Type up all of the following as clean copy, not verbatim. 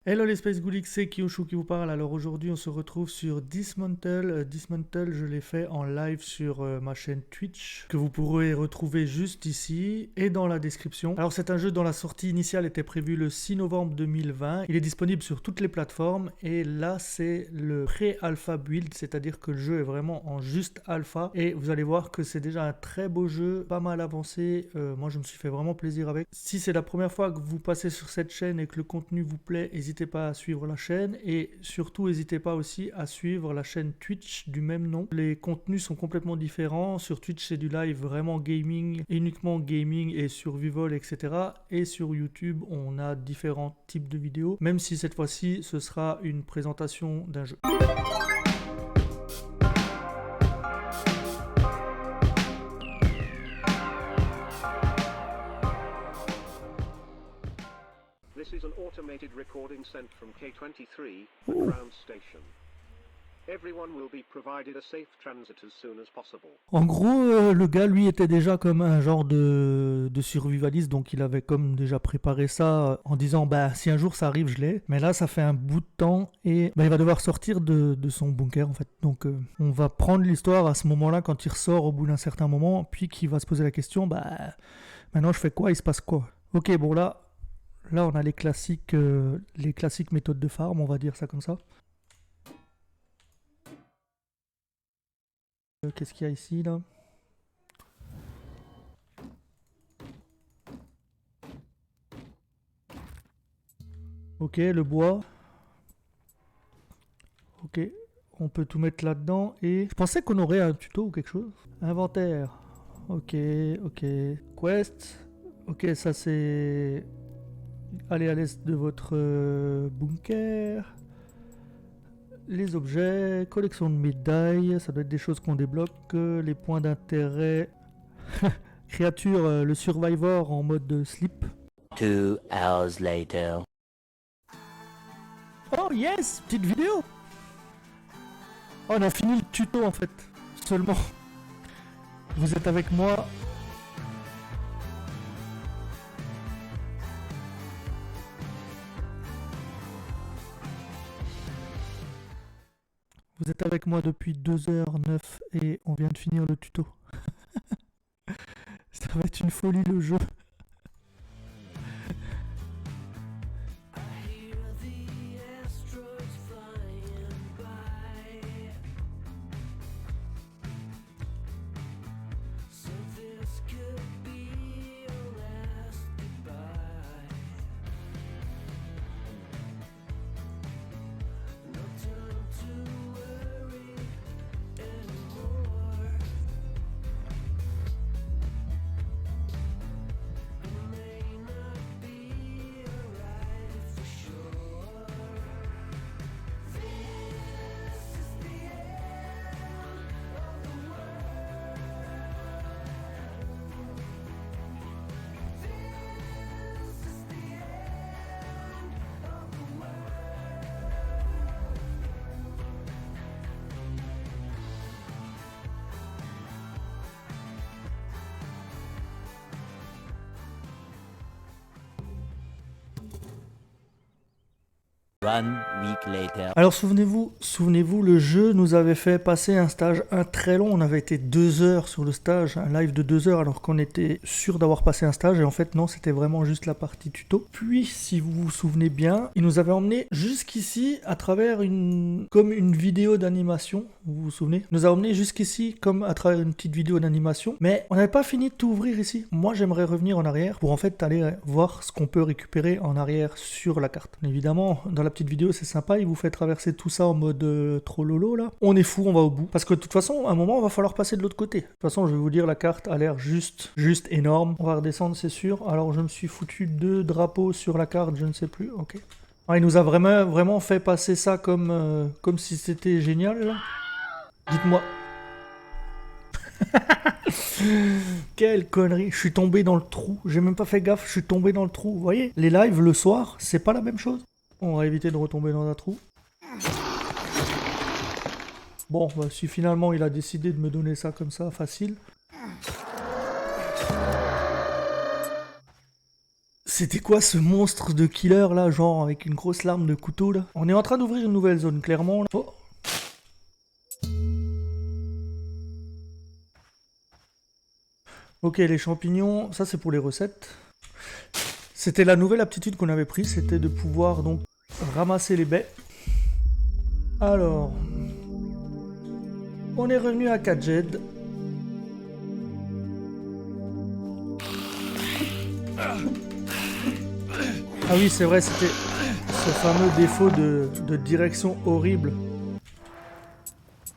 Hello les Space Ghoulies, c'est Kyoshu qui vous parle. Alors aujourd'hui on se retrouve sur Dismantle. Dismantle, je l'ai fait en live sur ma chaîne Twitch, que vous pourrez retrouver juste ici et dans la description. Alors c'est un jeu dont la sortie initiale était prévue le 6 novembre 2020. Il est disponible sur toutes les plateformes et là c'est le pré-alpha build, c'est-à-dire que le jeu est vraiment en juste alpha. Et vous allez voir que c'est déjà un très beau jeu, pas mal avancé. Moi je me suis fait vraiment plaisir avec. Si c'est la première fois que vous passez sur cette chaîne et que le contenu vous plaît, n'hésitez pas à suivre la chaîne et surtout n'hésitez pas aussi à suivre la chaîne Twitch du même nom. Les contenus sont complètement différents. Sur Twitch c'est du live vraiment gaming, uniquement gaming et survival, etc. Et sur YouTube on a différents types de vidéos, même si cette fois-ci ce sera une présentation d'un jeu. This is an automated recording sent from K23, the ground station. Everyone will be provided a safe transit as soon as possible. En gros, le gars, lui, était déjà comme un genre de survivaliste, donc il avait comme déjà préparé ça en disant, bah, si un jour ça arrive, je l'ai. Mais là, ça fait un bout de temps et bah, il va devoir sortir de son bunker, en fait. Donc, on va prendre l'histoire à ce moment-là, quand il ressort au bout d'un certain moment, puis qu'il va se poser la question, bah, maintenant, je fais quoi? Il se passe quoi? Ok, bon, là, on a les classiques méthodes de farm, on va dire ça comme ça. Qu'est-ce qu'il y a ici, là? Ok, le bois. Ok, on peut tout mettre là-dedans. Et je pensais qu'on aurait un tuto ou quelque chose. Inventaire. Ok, ok. Quest. Ok, ça c'est... Allez à l'est de votre bunker. Les objets, collection de médailles, ça doit être des choses qu'on débloque. Les points d'intérêt. Créature, le survivor en mode sleep. 2 hours later. Oh yes, petite vidéo. Oh, on a fini le tuto en fait. Seulement. Vous êtes avec moi. Vous êtes avec moi depuis 2h09 et on vient de finir le tuto. Ça va être une folie le jeu. One week later. Alors souvenez-vous, le jeu nous avait fait passer un stage très long. On avait été 2 heures sur le stage, un live de 2 heures alors qu'on était sûr d'avoir passé un stage. Et en fait non, c'était vraiment juste la partie tuto. Puis si vous vous souvenez bien, il nous avait emmené jusqu'ici à travers comme une vidéo d'animation. Vous vous souvenez? Il nous a emmené jusqu'ici comme à travers une petite vidéo d'animation. Mais on n'avait pas fini de tout ouvrir ici. Moi j'aimerais revenir en arrière pour en fait aller voir ce qu'on peut récupérer en arrière sur la carte. Évidemment, dans la petite vidéo c'est sympa, il vous fait traverser tout ça en mode trop lolo là. On est fou, on va au bout. Parce que de toute façon, à un moment, on va falloir passer de l'autre côté. De toute façon, je vais vous dire, la carte a l'air juste énorme. On va redescendre, c'est sûr. Alors, je me suis foutu 2 drapeaux sur la carte, je ne sais plus. Ok. Alors, il nous a vraiment fait passer ça comme si c'était génial là. Dites-moi. Quelle connerie. Je suis tombé dans le trou. J'ai même pas fait gaffe, je suis tombé dans le trou. Vous voyez, les lives le soir, c'est pas la même chose. On va éviter de retomber dans un trou. Bon, bah, si finalement il a décidé de me donner ça comme ça, facile. C'était quoi ce monstre de killer là, genre avec une grosse lame de couteau là? On est en train d'ouvrir une nouvelle zone, clairement. Là. Oh. Ok, les champignons, ça c'est pour les recettes. C'était la nouvelle aptitude qu'on avait prise, c'était de pouvoir donc ramasser les baies. Alors, on est revenu à Kadjed. Ah oui, c'est vrai, c'était ce fameux défaut de direction horrible.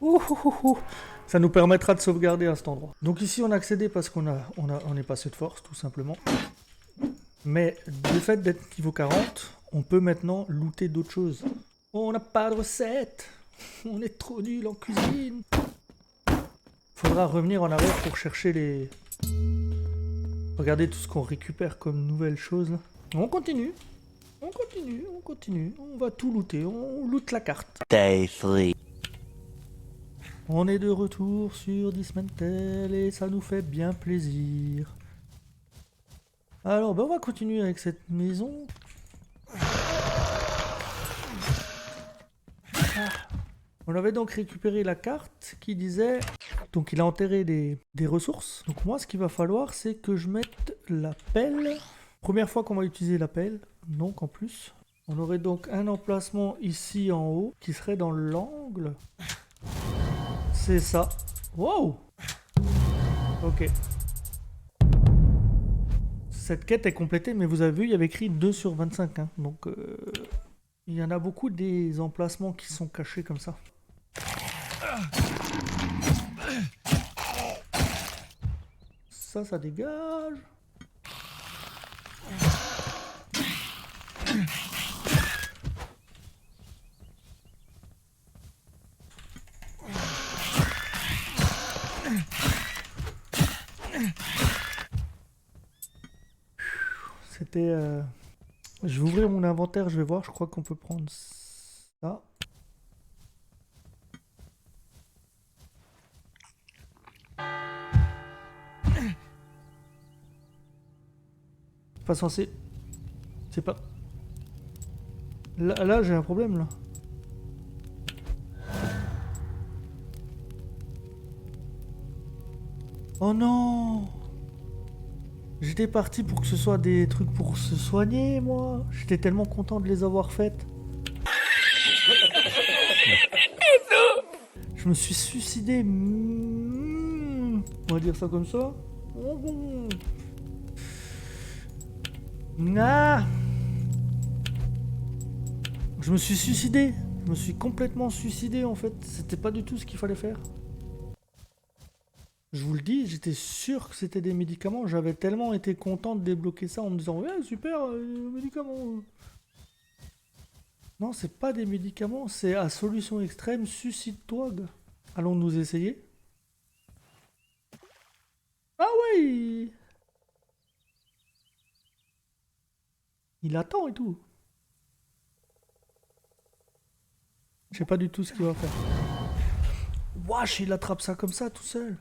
Ouh, ouh, ouh. Ça nous permettra de sauvegarder à cet endroit. Donc ici, on a accédé parce qu'on est passé de force, tout simplement. Mais du fait d'être niveau 40, on peut maintenant looter d'autres choses. On n'a pas de recette. On est trop nul en cuisine. Faudra revenir en arrière pour chercher les... Regardez tout ce qu'on récupère comme nouvelles choses. Là. On continue. On continue, on continue. On va tout looter. On loot la carte. Day 3. On est de retour sur Dismantle et ça nous fait bien plaisir. Alors, ben on va continuer avec cette maison. On avait donc récupéré la carte qui disait... Donc il a enterré des ressources. Donc moi, ce qu'il va falloir, c'est que je mette la pelle. Première fois qu'on va utiliser la pelle. Donc en plus, on aurait donc un emplacement ici en haut qui serait dans l'angle. C'est ça. Wow! Ok. Cette quête est complétée, mais vous avez vu, il y avait écrit 2 sur 25. Hein. Donc, il y en a beaucoup des emplacements qui sont cachés comme ça. Ça dégage. C'était... Je vais ouvrir mon inventaire, je vais voir, je crois qu'on peut prendre ça. Pas censé... C'est pas... Là j'ai un problème là. Oh non! J'étais parti pour que ce soit des trucs pour se soigner, moi. J'étais tellement content de les avoir faites. Je me suis suicidé. On va dire ça comme ça. Ah, je me suis suicidé. Je me suis complètement suicidé en fait. C'était pas du tout ce qu'il fallait faire. Je vous le dis, j'étais sûr que c'était des médicaments. J'avais tellement été content de débloquer ça en me disant ouais super, médicaments. Non, c'est pas des médicaments, c'est à solution extrême, suicide-toi. Allons nous essayer. Ah ouais. Il attend et tout. Je sais pas du tout ce qu'il va faire. Wesh, il attrape ça comme ça tout seul.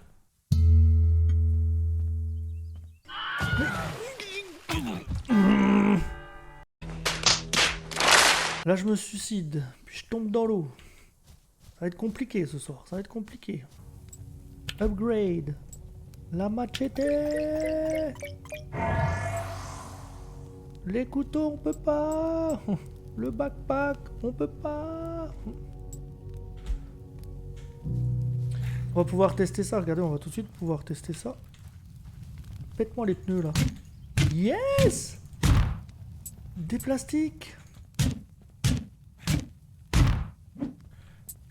Là je me suicide, puis je tombe dans l'eau. Ça va être compliqué ce soir, ça va être compliqué. Upgrade. La machete. Les couteaux on peut pas. Le backpack on peut pas. On va pouvoir tester ça, regardez, on va tout de suite pouvoir tester ça. Pète-moi les pneus là. Yes! Des plastiques.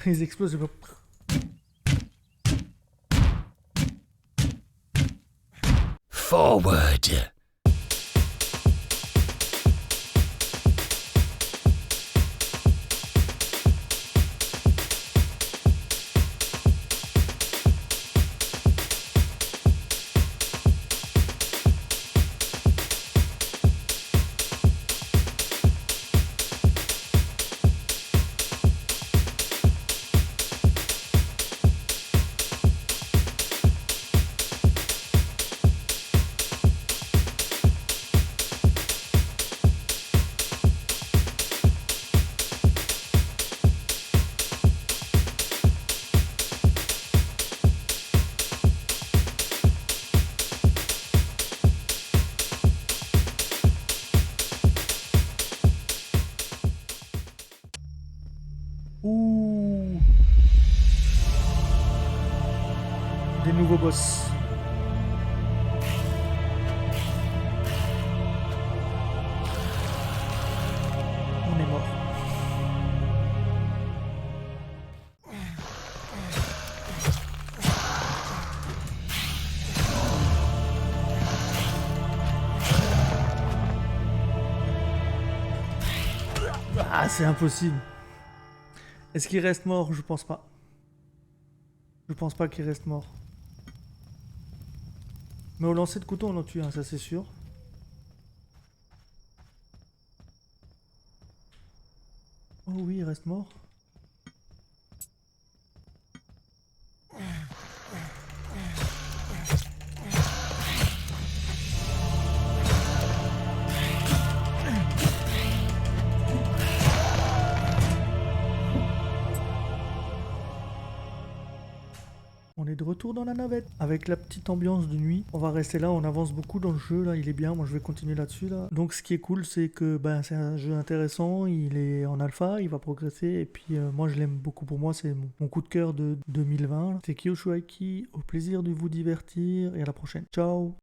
Ils explosent. Forward. Ouh. Des nouveaux boss. On est mort. Ah, c'est impossible. Est-ce qu'il reste mort? Je pense pas. Je pense pas qu'il reste mort. Mais au lancer de couteau, on en tue un, ça c'est sûr. Oh oui, il reste mort. On est de retour dans la navette avec la petite ambiance de nuit. On va rester là, on avance beaucoup dans le jeu là, il est bien, moi je vais continuer là-dessus là. Donc ce qui est cool c'est que c'est un jeu intéressant, il est en alpha, il va progresser et puis moi je l'aime beaucoup, pour moi c'est mon coup de cœur de 2020. C'est Kyoshuaiki, au plaisir de vous divertir et à la prochaine. Ciao.